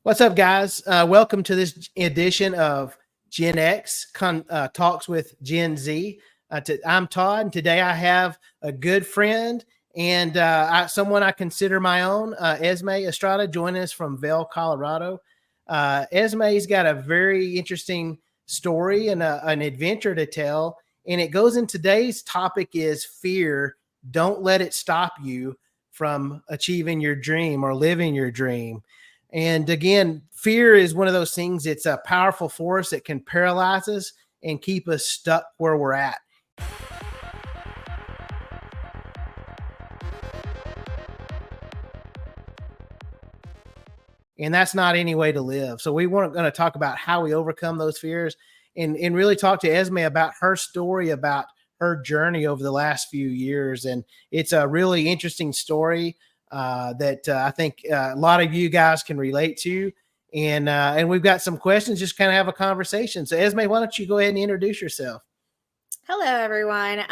What's up, guys? Welcome to this edition of Gen X Talks with Gen Z. I'm Todd, and today I have a good friend and someone I consider my own, Esme Estrada, joining us from Vail, Colorado. Esme's got a very interesting story and an adventure to tell, and it goes in today's topic is fear. Don't let it stop you from achieving your dream or living your dream. And again, fear is one of those things, it's a powerful force that can paralyze us and keep us stuck where we're at. And that's not any way to live. So we weren't going to talk about how we overcome those fears and really talk to Esme about her story, about her journey over the last few years. And it's a really interesting story that I think a lot of you guys can relate to. And we've got some questions, just kind of have a conversation. So Esme, why don't you go ahead and introduce yourself? Hello, everyone.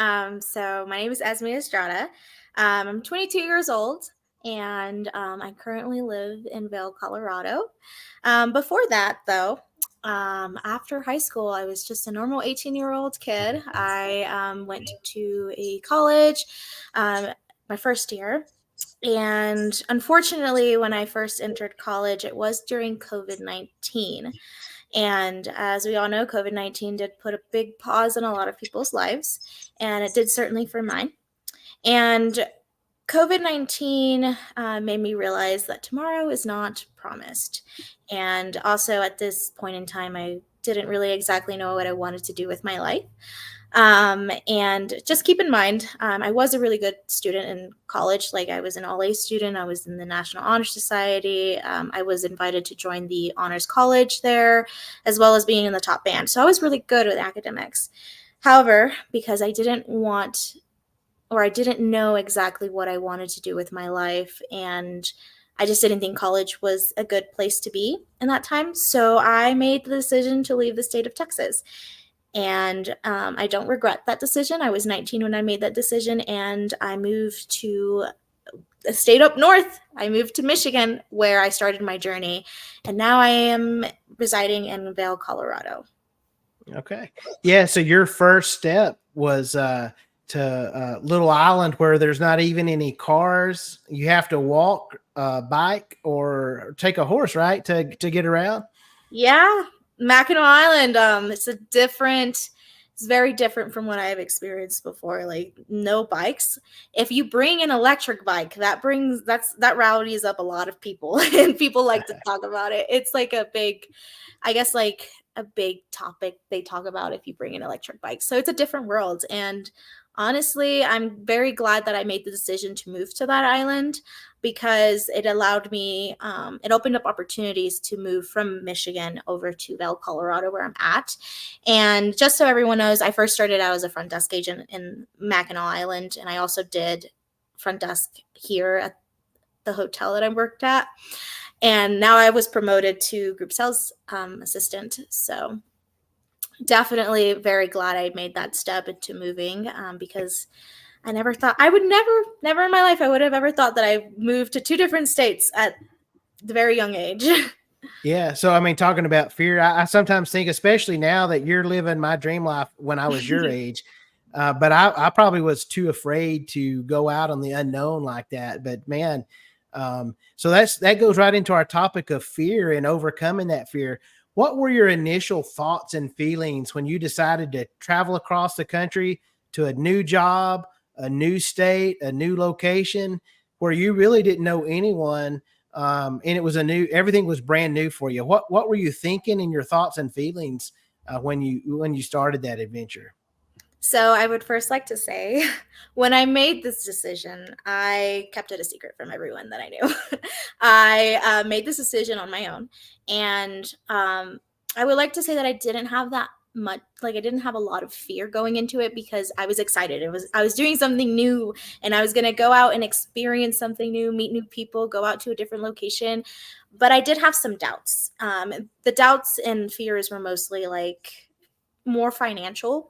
So my name is Esme Estrada. I'm 22 years old, and I currently live in Vail, Colorado. Before that, though, after high school, I was just a normal 18-year-old kid. I went to a college my first year. And unfortunately, when I first entered college, it was during COVID-19. And as we all know, COVID-19 did put a big pause in a lot of people's lives, and it did certainly for mine. And COVID-19 made me realize that tomorrow is not promised. And also at this point in time, I didn't really exactly know what I wanted to do with my life. And just keep in mind, I was a really good student in college. Like, I was an all-A student. I was in the National Honor Society. I was invited to join the Honors College there, as well as being in the top band. So I was really good with academics. However, because I didn't know exactly what I wanted to do with my life, and I just didn't think college was a good place to be in that time. So I made the decision to leave the state of Texas. And I don't regret that decision. I was 19 when I made that decision, and I moved to a state up north. I moved to Michigan, where I started my journey, and now I am residing in Vail, Colorado. Okay. Yeah. So your first step was to a little island where there's not even any cars. You have to walk, bike, or take a horse, right, to get around? Yeah, Mackinac Island. It's very different from what I've experienced before. Like, no bikes. If you bring an electric bike, that rowdies up a lot of people, and people like to talk about it. It's like a big topic they talk about if you bring an electric bike. So it's a different world. And honestly, I'm very glad that I made the decision to move to that island, because it allowed me, it opened up opportunities to move from Michigan over to Vail, Colorado, where I'm at. And just so everyone knows, I first started out as a front desk agent in Mackinac Island, and I also did front desk here at the hotel that I worked at. And now I was promoted to group sales assistant. So definitely very glad I made that step into moving, because I never thought I would never in my life I would have ever thought that I moved to two different states at the very young age. Yeah. So, I mean, talking about fear, I sometimes think, especially now that you're living my dream life when I was your age, but I probably was too afraid to go out on the unknown like that. But man, so that goes right into our topic of fear and overcoming that fear. What were your initial thoughts and feelings when you decided to travel across the country to a new job, a new state, a new location where you really didn't know anyone? And it was everything was brand new for you. What were you thinking and your thoughts and feelings when you started that adventure? So I would first like to say, when I made this decision, I kept it a secret from everyone that I knew. I made this decision on my own, and I would like to say that I didn't have that much, like, I didn't have a lot of fear going into it, because I was excited. I was doing something new, and I was going to go out and experience something new, meet new people, go out to a different location. But I did have some doubts. The doubts and fears were mostly like more financial,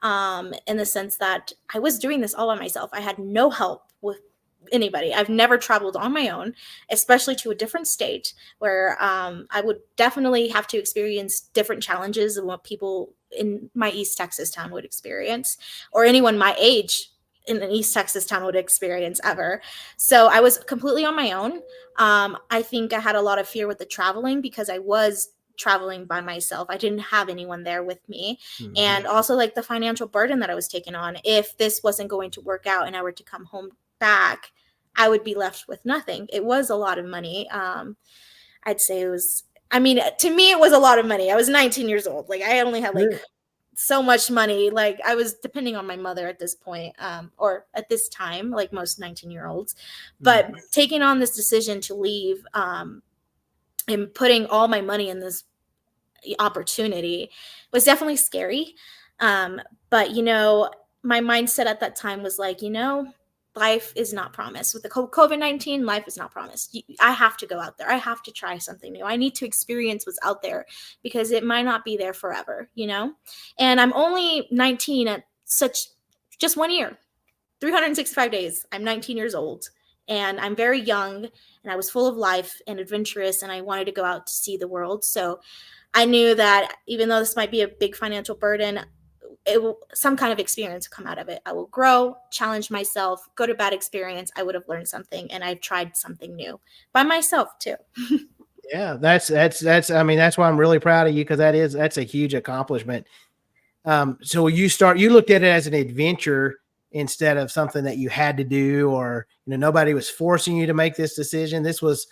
in the sense that I was doing this all by myself. I had no help with anybody. I've never traveled on my own, especially to a different state where I would definitely have to experience different challenges than what people in my East Texas town would experience, or anyone my age in an East Texas town would experience ever. So I was completely on my own. I think I had a lot of fear with the traveling because I was traveling by myself. I didn't have anyone there with me. Mhm. And also like the financial burden that I was taking on. If this wasn't going to work out and I were to come home back, I would be left with nothing. It was a lot of money. I'd say it was, I mean, to me, it was a lot of money. I was 19 years old. Like I only had like Sure. so much money. Like I was depending on my mother at this point, or at this time, like most 19-year-olds. But taking on this decision to leave, and putting all my money in this opportunity was definitely scary. But my mindset at that time was like, life is not promised. With the COVID-19, life is not promised. I have to go out there. I have to try something new. I need to experience what's out there because it might not be there forever, And I'm only 19 at such just 1 year, 365 days. I'm 19 years old and I'm very young and I was full of life and adventurous and I wanted to go out to see the world. So I knew that even though this might be a big financial burden, some kind of experience will come out of it. I will grow, challenge myself, go to bad experience. I would have learned something and I've tried something new by myself too. Yeah, I mean, that's why I'm really proud of you, because that's a huge accomplishment. So you looked at it as an adventure instead of something that you had to do, or nobody was forcing you to make this decision. This was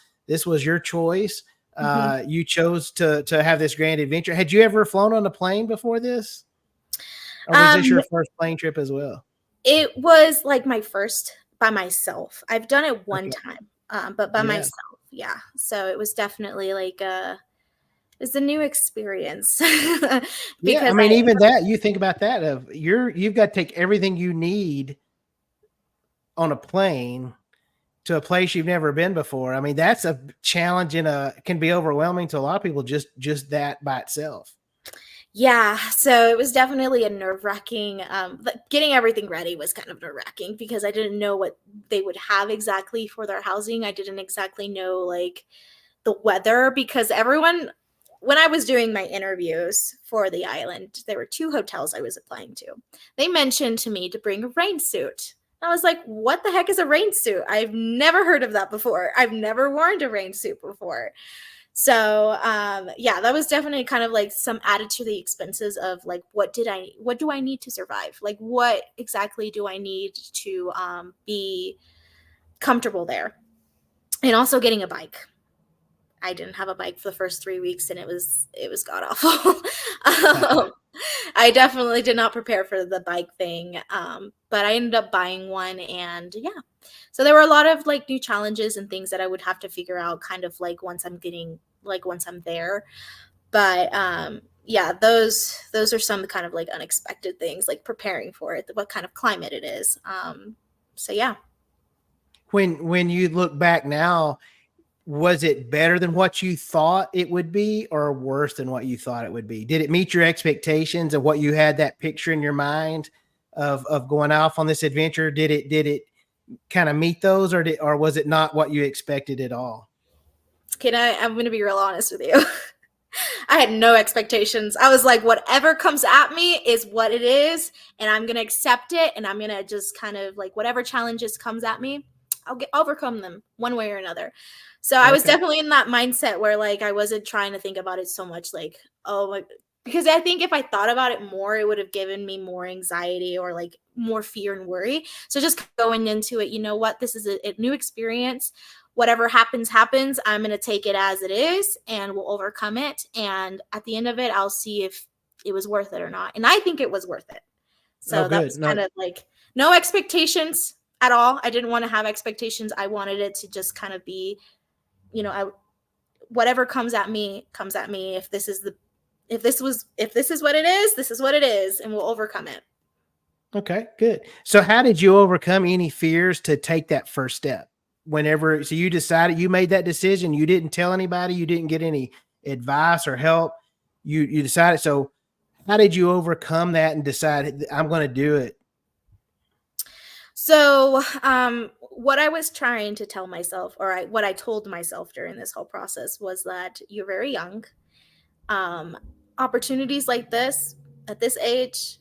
your choice. You chose to have this grand adventure. Had you ever flown on a plane before this, or was this your first plane trip as well? It was like my first by myself. I've done it one Okay. time, but by myself. Yeah. So it was definitely like it's a new experience. Yeah, I Because mean, even that, you think about that, you've got to take everything you need on a plane to a place you've never been before. I mean, that's a challenge and can be overwhelming to a lot of people, just that by itself. Yeah, so it was definitely a nerve-wracking, getting everything ready was kind of nerve-wracking because I didn't know what they would have exactly for their housing. I didn't exactly know like the weather because when I was doing my interviews for the island, there were 2 hotels I was applying to. They mentioned to me to bring a rain suit. I was like, what the heck is a rain suit? I've never heard of that before. I've never worn a rain suit before. So yeah, that was definitely kind of like some added to the expenses of like what do I need to survive? Like what exactly do I need to be comfortable there? And also getting a bike. I didn't have a bike for the first 3 weeks and it was god awful. I definitely did not prepare for the bike thing. But I ended up buying one and yeah. So there were a lot of like new challenges and things that I would have to figure out kind of like once I'm there. But yeah, those are some kind of like unexpected things, like preparing for it, what kind of climate it is. So yeah. When you look back now, was it better than what you thought it would be, or worse than what you thought it would be? Did it meet your expectations of what you had that picture in your mind of going off on this adventure? Did it kind of meet those, or was it not what you expected at all? I'm going to be real honest with you. I had no expectations. I was like, whatever comes at me is what it is, and I'm gonna accept it, and I'm gonna just kind of like whatever challenges comes at me, I'll overcome them one way or another. So I was Okay. definitely in that mindset where like I wasn't trying to think about it so much, like because I think if I thought about it more, it would have given me more anxiety or like more fear and worry. So just going into it, you know what, this is a new experience. Whatever happens, happens. I'm going to take it as it is and we'll overcome it. And at the end of it, I'll see if it was worth it or not. And I think it was worth it. Oh, So that good. was No. kind of like no expectations at all. I didn't want to have expectations. I wanted it to just kind of be, whatever comes at me, comes at me. If this is what it is, this is what it is, and we'll overcome it. Okay, good. So how did you overcome any fears to take that first step? So you made that decision, you didn't tell anybody, you didn't get any advice or help. You decided. So how did you overcome that and decide I'm going to do it? So, what I was trying to tell myself, or what I told myself during this whole process, was that you're very young. Um, Opportunities like this at this age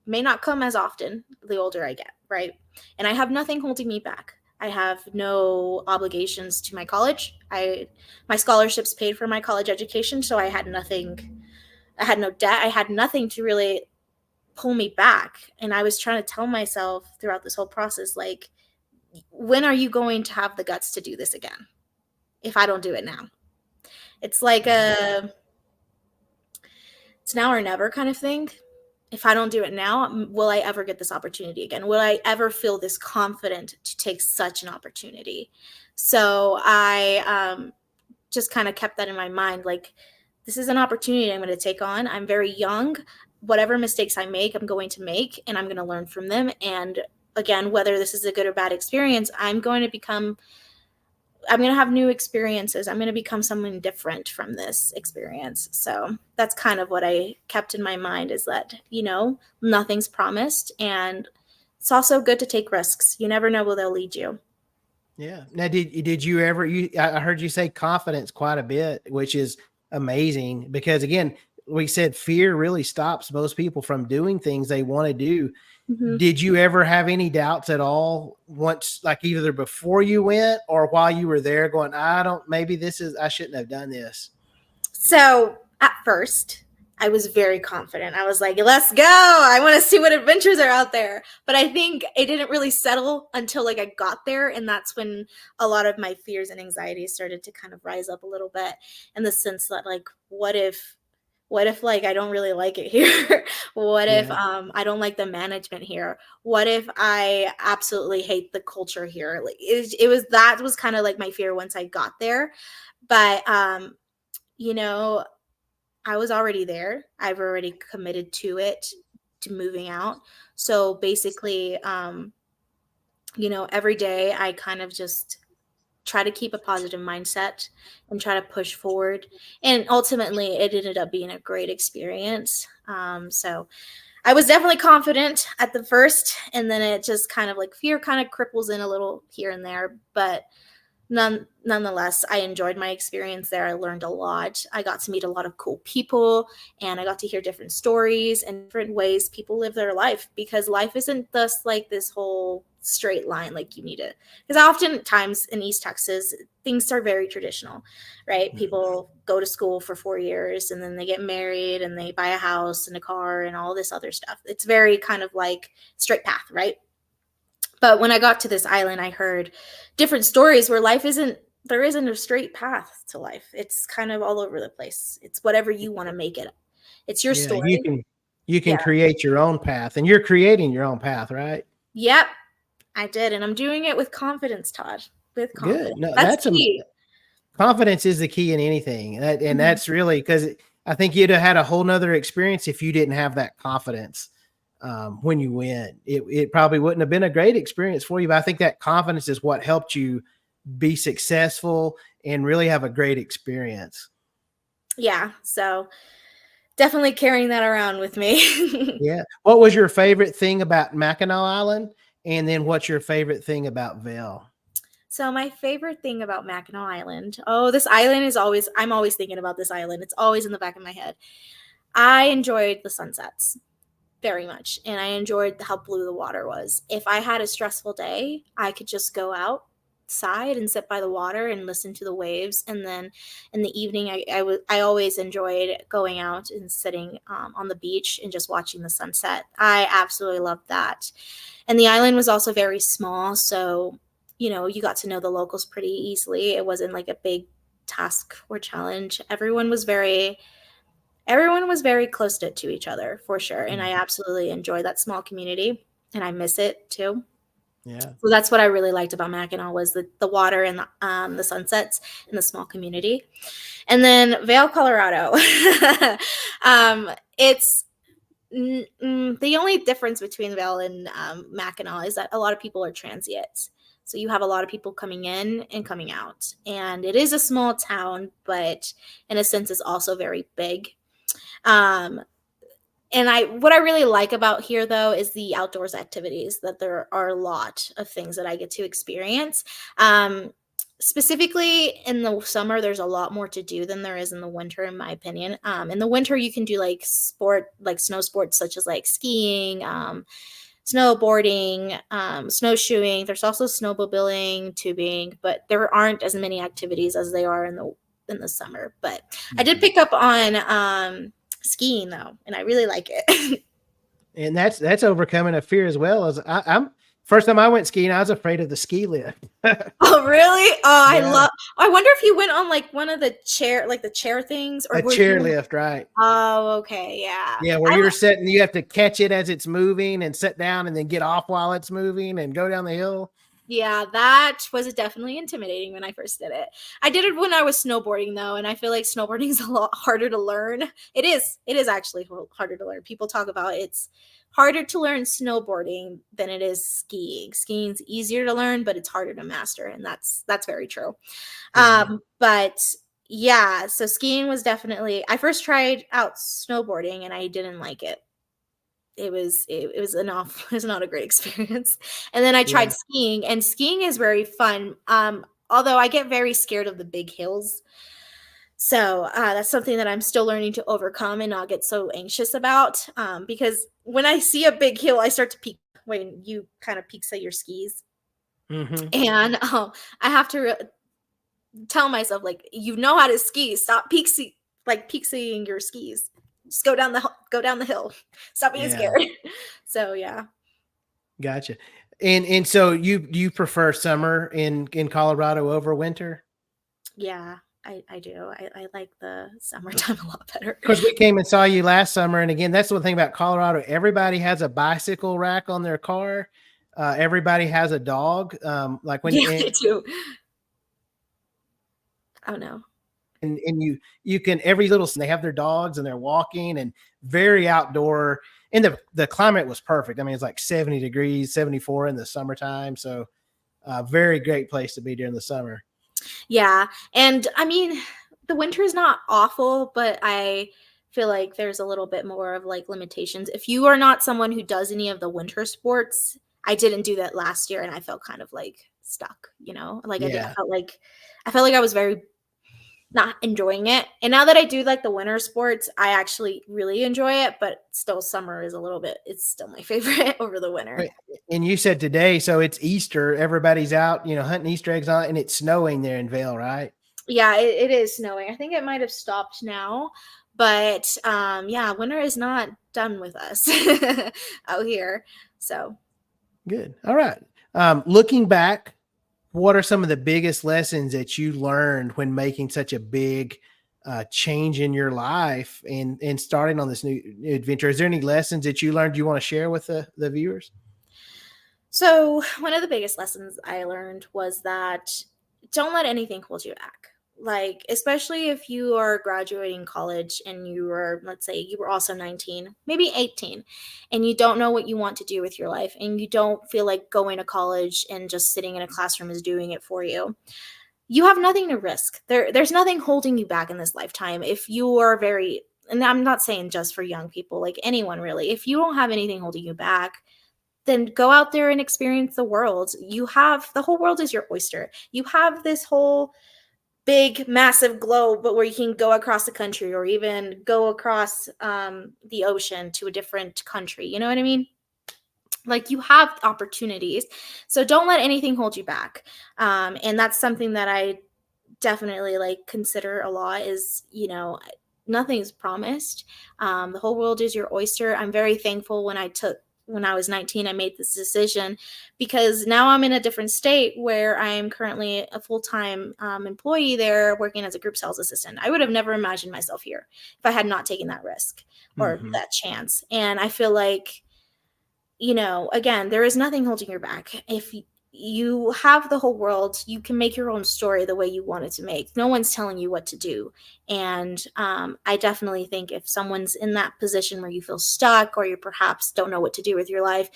may not come as often the older I get, right? And I have nothing holding me back. I have no obligations to my college. My scholarships paid for my college education, so I had nothing. I had no debt. I had nothing to really pull me back. And I was trying to tell myself throughout this whole process, like, when are you going to have the guts to do this again? If I don't do it now, it's like it's now or never kind of thing. If I don't do it now, will I ever get this opportunity again? Will I ever feel this confident to take such an opportunity? So I just kind of kept that in my mind. Like, this is an opportunity I'm going to take on. I'm very young. Whatever mistakes I make, I'm going to make, and I'm going to learn from them. And again, whether this is a good or bad experience, I'm going to have new experiences. I'm going to become someone different from this experience. So that's kind of what I kept in my mind, is that, nothing's promised. And it's also good to take risks. You never know where they'll lead you. Yeah. Now, did you ever, I heard you say confidence quite a bit, which is amazing because, again, we said fear really stops most people from doing things they want to do. Mm-hmm. Did you ever have any doubts at all once, like either before you went or while you were there, going, I shouldn't have done this? So at first, I was very confident. I was like, let's go. I want to see what adventures are out there. But I think it didn't really settle until I got there. And that's when a lot of my fears and anxieties started to kind of rise up a little bit, in the sense that, like, what if I don't really like it here? What if I don't like the management here? What if I absolutely hate the culture here? Like, that was kind of like my fear once I got there. But I was already there. I've already committed to it, to moving out. So basically, every day I kind of just try to keep a positive mindset and try to push forward. And ultimately, it ended up being a great experience. So I was definitely confident at the first, and then it just kind of, like, fear kind of cripples in a little here and there. But nonetheless, I enjoyed my experience there. I learned a lot. I got to meet a lot of cool people, and I got to hear different stories and different ways people live their life, because life isn't just like this whole straight line like you need it. Because oftentimes in East Texas, things are very traditional, right? Mm-hmm. People go to school for 4 years, and then they get married, and they buy a house and a car and all this other stuff. It's very kind of like straight path, right? But when I got to this island, I heard different stories where there isn't a straight path to life. It's kind of all over the place. It's whatever you want to make it. It's your Yeah. story. You can Yeah. create your own path, and you're creating your own path, right? Yep, I did. And I'm doing it with confidence, Todd. With confidence. Good. No, That's key. confidence is the key in anything. And Mhm. that's really because I think you'd have had a whole nother experience if you didn't have that confidence when you win. It probably wouldn't have been a great experience for you, but I think that confidence is what helped you be successful and really have a great experience. Yeah. So definitely carrying that around with me. Yeah. What was your favorite thing about Mackinac Island? And then what's your favorite thing about Vail? So my favorite thing about Mackinac Island, this island I'm always thinking about this island. It's always in the back of my head. I enjoyed the sunsets very much, and I enjoyed how blue the water was. If I had a stressful day, I could just go outside and sit by the water and listen to the waves. And then in the evening, I always enjoyed going out and sitting on the beach and just watching the sunset. I absolutely loved that. And the island was also very small, so you got to know the locals pretty easily. It wasn't like a big task or challenge. Everyone was very close to each other, for sure. And I absolutely enjoy that small community, and I miss it too. Yeah. So that's what I really liked about Mackinac, was the water and the sunsets and the small community. And then Vail, Colorado. It's the only difference between Vail and Mackinac is that a lot of people are transient. So you have a lot of people coming in and coming out. And it is a small town, but in a sense, it's also very big. Um, what I really like about here though is the outdoors activities, that there are a lot of things that I get to experience. Um, Specifically in the summer, there's a lot more to do than there is in the winter, in my opinion. In the winter, you can do like snow sports such as like skiing, snowboarding, snowshoeing. There's also snowmobiling, tubing, but there aren't as many activities as they are in the summer. But I did pick up on skiing though, and I really like it. And that's overcoming a fear as well. As I'm first time I went skiing, I was afraid of the ski lift. Oh, really? Oh, Yeah, I wonder if you went on like one of the chair things, or a were you? chairlift, right? Oh, okay, yeah. Yeah, where you're sitting, you have to catch it as it's moving and sit down and then get off while it's moving and go down the hill. Yeah, that was definitely intimidating when I first did it. I did it when I was snowboarding though, and I feel like snowboarding is a lot harder to learn. It is. It is actually harder to learn. People talk about it's harder to learn snowboarding than it is skiing. Skiing's easier to learn, but it's harder to master, and that's very true. Yeah. But yeah, so skiing was definitely, I first tried out snowboarding and I didn't like it. It was enough. It was not a great experience. And then I Yeah. tried skiing, and skiing is very fun. Although I get very scared of the big hills. So that's something that I'm still learning to overcome and not get so anxious about. Because when I see a big hill, I start to peek when you kind of peeks at your skis. Hmm. And I have to tell myself, like, you know how to ski. Stop peeking your skis. Just go down the hill. Stop being Yeah. scared. So yeah. Gotcha. And so you prefer summer in Colorado over winter? Yeah, I do. I like the summertime a lot better. Because we came and saw you last summer, and again, that's the one thing about Colorado. Everybody has a bicycle rack on their car. Everybody has a dog. Like when Yeah, they do. Oh no. and you can every little they have their dogs and they're walking and very outdoor. And the climate was perfect. I mean, it's like 70 degrees, 74 in the summertime. So very great place to be during the summer. Yeah. And I mean, the winter is not awful, but I feel like there's a little bit more of like limitations. If you are not someone who does any of the winter sports, I didn't do that last year and I felt kind of like stuck, you know? Like Yeah. I felt like I was very not enjoying it. And now that I do like the winter sports, I actually really enjoy it, but still summer is it's still my favorite over the winter. Right. And you said today, so it's Easter. Everybody's out, hunting Easter eggs on, and it's snowing there in Vail, right? Yeah, it is snowing. I think it might have stopped now, but yeah, winter is not done with us out here. So Good. All right. Looking back, what are some of the biggest lessons that you learned when making such a big change in your life and starting on this new adventure? Is there any lessons that you learned you want to share with the viewers? So, one of the biggest lessons I learned was that don't let anything hold you back. Like, especially if you are graduating college and you were, let's say, you were also 19, maybe 18, and you don't know what you want to do with your life, and you don't feel like going to college and just sitting in a classroom is doing it for you. You have nothing to risk. There's nothing holding you back in this lifetime. If you are very, and I'm not saying just for young people, like anyone really, if you don't have anything holding you back, then go out there and experience the world. The whole world is your oyster. You have this whole big, massive globe, but where you can go across the country or even go across the ocean to a different country. You know what I mean? Like you have opportunities. So don't let anything hold you back. And that's something that I definitely like consider a lot is, nothing's promised. The whole world is your oyster. I'm very thankful when I was 19, I made this decision because now I'm in a different state where I'm currently a full-time employee there working as a group sales assistant. I would have never imagined myself here if I had not taken that risk or Hmm. that chance. And I feel like, again, there is nothing holding you back. If you have the whole world, you can make your own story the way you want it to make. No one's telling you what to do. And I definitely think if someone's in that position where you feel stuck or you perhaps don't know what to do with your life,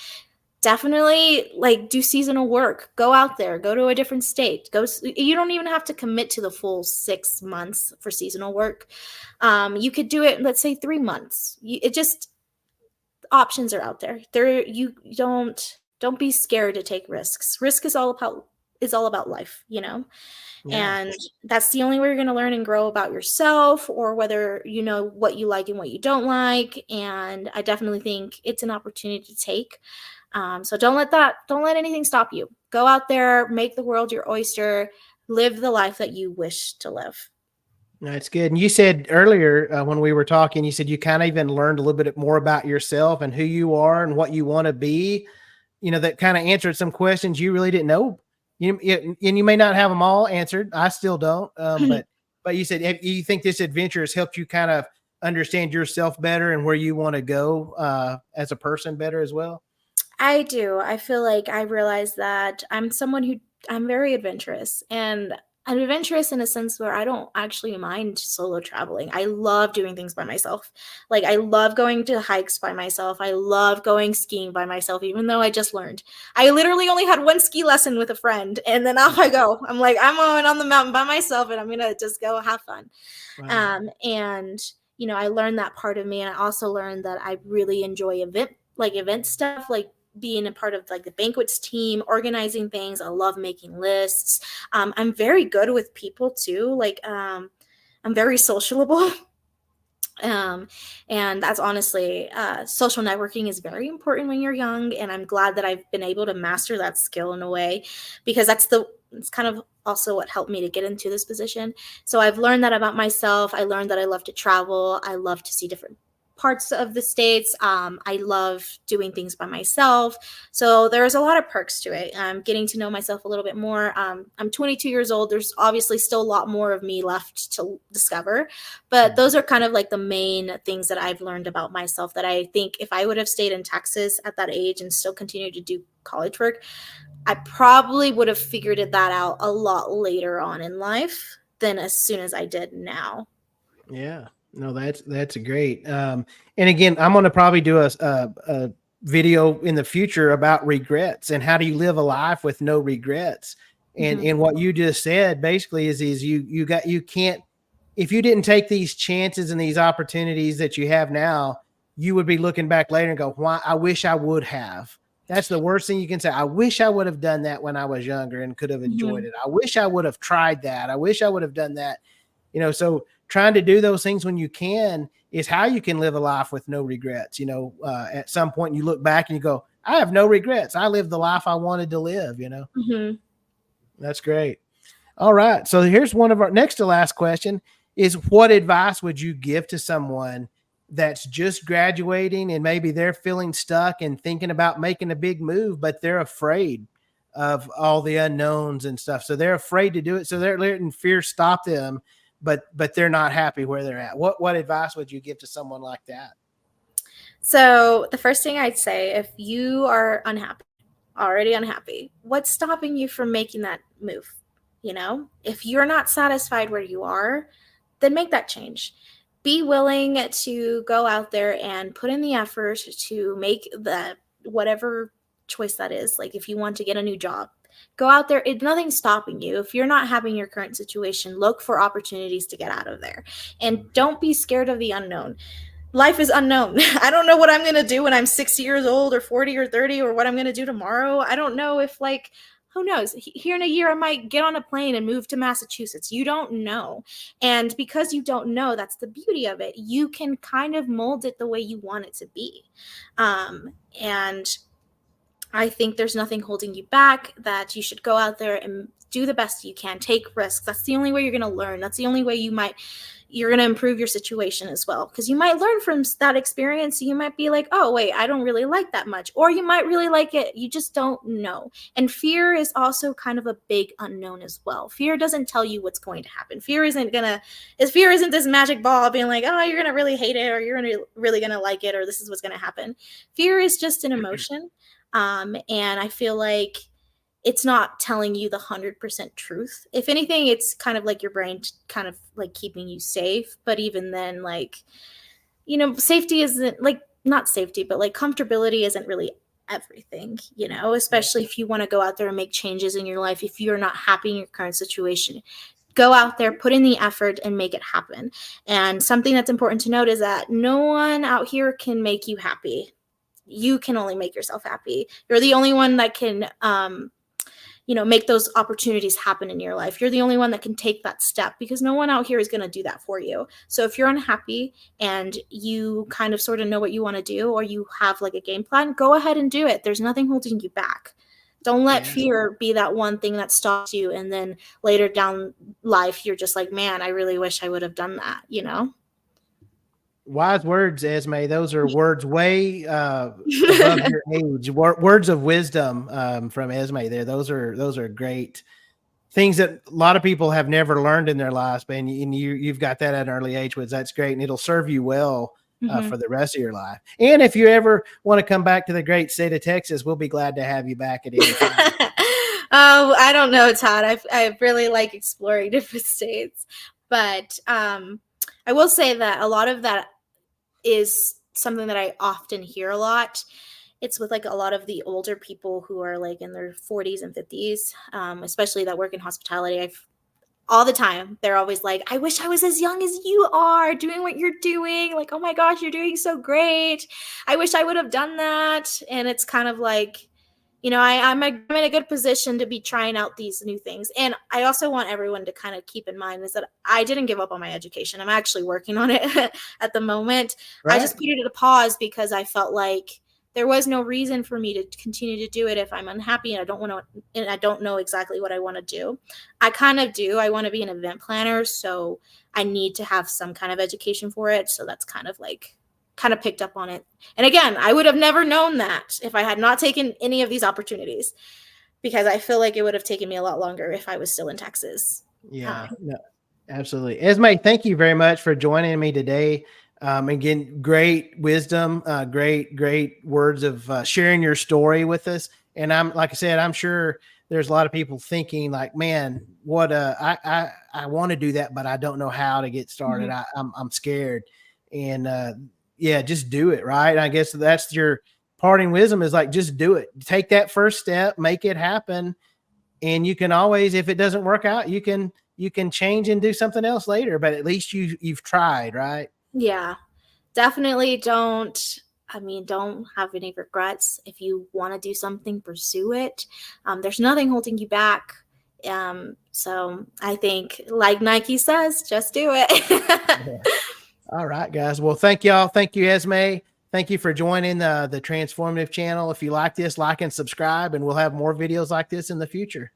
definitely like do seasonal work. Go out there, go to a different state. You don't even have to commit to the full 6 months for seasonal work. You could do it, let's say 3 months. It just options are out there. You don't be scared to take risks. Risk is all about life, you know? Yeah. And that's the only way you're going to learn and grow about yourself, or whether you know what you like and what you don't like. And I definitely think it's an opportunity to take. So don't let anything stop you. Go out there, make the world your oyster, live the life that you wish to live. That's good. And you said earlier when we were talking, you said you kind of even learned a little bit more about yourself and who you are and what you want to be. That kind of answered some questions you really didn't know. And you may not have them all answered. I still don't. But you said you think this adventure has helped you kind of understand yourself better and where you want to go as a person better as well. I do. I feel like I realize that I'm very adventurous, and I'm adventurous in a sense where I don't actually mind solo traveling. I love doing things by myself. Like I love going to hikes by myself. I love going skiing by myself, even though I just learned. I literally only had one ski lesson with a friend, and then off I go. I'm like, I'm going on the mountain by myself, and I'm gonna just go have fun. Wow. And I learned that part of me, and I also learned that I really enjoy event stuff, like being a part of like the banquets team, organizing things. I love making lists. I'm very good with people too. Like I'm very sociable. Um, and that's honestly, social networking is very important when you're young. And I'm glad that I've been able to master that skill in a way, because it's kind of also what helped me to get into this position. So I've learned that about myself. I learned that I love to travel. I love to see different parts of the States. I love doing things by myself. So there's a lot of perks to it. Getting to know myself a little bit more. I'm 22 years old. There's obviously still a lot more of me left to discover, but those are kind of like the main things that I've learned about myself, that I think if I would have stayed in Texas at that age and still continued to do college work, I probably would have figured that out a lot later on in life than as soon as I did now. Yeah. No, that's great. And again, I'm going to probably do a video in the future about regrets and how do you live a life with no regrets. And Mhm. and what you just said basically is you can't, if you didn't take these chances and these opportunities that you have now, you would be looking back later and go, why, I wish I would have. That's the worst thing you can say. I wish I would have done that when I was younger and could have enjoyed Mhm. it. I wish I would have tried that. I wish I would have done that. So trying to do those things when you can is how you can live a life with no regrets. At some point you look back and you go, I have no regrets. I lived the life I wanted to live. Mhm. That's great. All right. So here's one of our next to last question is, what advice would you give to someone that's just graduating and maybe they're feeling stuck and thinking about making a big move, but they're afraid of all the unknowns and stuff. So they're afraid to do it. So they're letting fear stop them, but they're not happy where they're at. What advice would you give to someone like that? So the first thing I'd say, if you are already unhappy, what's stopping you from making that move? If you're not satisfied where you are, then make that change. Be willing to go out there and put in the effort to make the whatever choice that is. Like if you want to get a new job, go out there. Nothing's stopping you. If you're not happy in your current situation, look for opportunities to get out of there. And don't be scared of the unknown. Life is unknown. I don't know what I'm going to do when I'm 60 years old or 40 or 30, or what I'm going to do tomorrow. I don't know if, like, who knows? Here in a year, I might get on a plane and move to Massachusetts. You don't know. And because you don't know, that's the beauty of it. You can kind of mold it the way you want it to be. And I think there's nothing holding you back, that you should go out there and do the best you can, take risks. That's the only way you're going to learn. That's the only way you're going to improve your situation as well. Because you might learn from that experience. You might be like, oh, wait, I don't really like that much. Or you might really like it. You just don't know. And fear is also kind of a big unknown as well. Fear doesn't tell you what's going to happen. Fear isn't this magic ball being like, oh, you're going to really hate it, or you're really going to like it, or this is what's going to happen. Fear is just an emotion. And I feel like it's not telling you the 100% truth. If anything, it's kind of like your brain kind of like keeping you safe. But even then, like, safety isn't like, not safety, but like comfortability isn't really everything, especially if you want to go out there and make changes in your life. If you're not happy in your current situation, go out there, put in the effort, and make it happen. And something that's important to note is that no one out here can make you happy. you can only make yourself happy. You're the only one that can, make those opportunities happen in your life. You're the only one that can take that step, because no one out here is going to do that for you. So if you're unhappy and you kind of sort of know what you want to do, or you have like a game plan, go ahead and do it. There's nothing holding you back. Don't let fear be that one thing that stops you. And then later down life, you're just like, man, I really wish I would have done that, Wise words, Esme. Those are words way above your age. Words of wisdom from Esme there. Those are great things that a lot of people have never learned in their lives, and you've got that at an early age, which that's great, and it'll serve you well for the rest of your life. And if you ever want to come back to the great state of Texas, we'll be glad to have you back at any time. Oh, I don't know, Todd. I really like exploring different states, but I will say that a lot of that is something that I often hear a lot. It's with like a lot of the older people who are like in their 40s and 50s, especially that work in hospitality. All the time, they're always like, I wish I was as young as you are doing what you're doing. Like, oh my gosh, you're doing so great. I wish I would have done that. And it's kind of like, I'm in a good position to be trying out these new things. And I also want everyone to kind of keep in mind is that I didn't give up on my education. I'm actually working on it at the moment. Right. I just put it at a pause because I felt like there was no reason for me to continue to do it if I'm unhappy and I don't know exactly what I want to do. I kind of do. I want to be an event planner, so I need to have some kind of education for it. So that's kind of picked up on it. And again, I would have never known that if I had not taken any of these opportunities, because I feel like it would have taken me a lot longer if I was still in Texas. Yeah, no, absolutely. Esme, thank you very much for joining me today. Again, great wisdom, great words of sharing your story with us. And like I said, I'm sure there's a lot of people thinking like, man, what I want to do that, but I don't know how to get started. Mm-hmm. I'm scared. And just do it. Right. And I guess that's your parting wisdom is like, just do it. Take that first step, make it happen. And you can always, if it doesn't work out, you can change and do something else later, but at least you've tried. Right. Yeah, definitely don't have any regrets. If you want to do something, pursue it. There's nothing holding you back. So I think, like Nike says, just do it. Yeah. All right, guys. Well, thank y'all. Thank you, Esme. Thank you for joining the Transformative channel. If you like this, like and subscribe, and we'll have more videos like this in the future.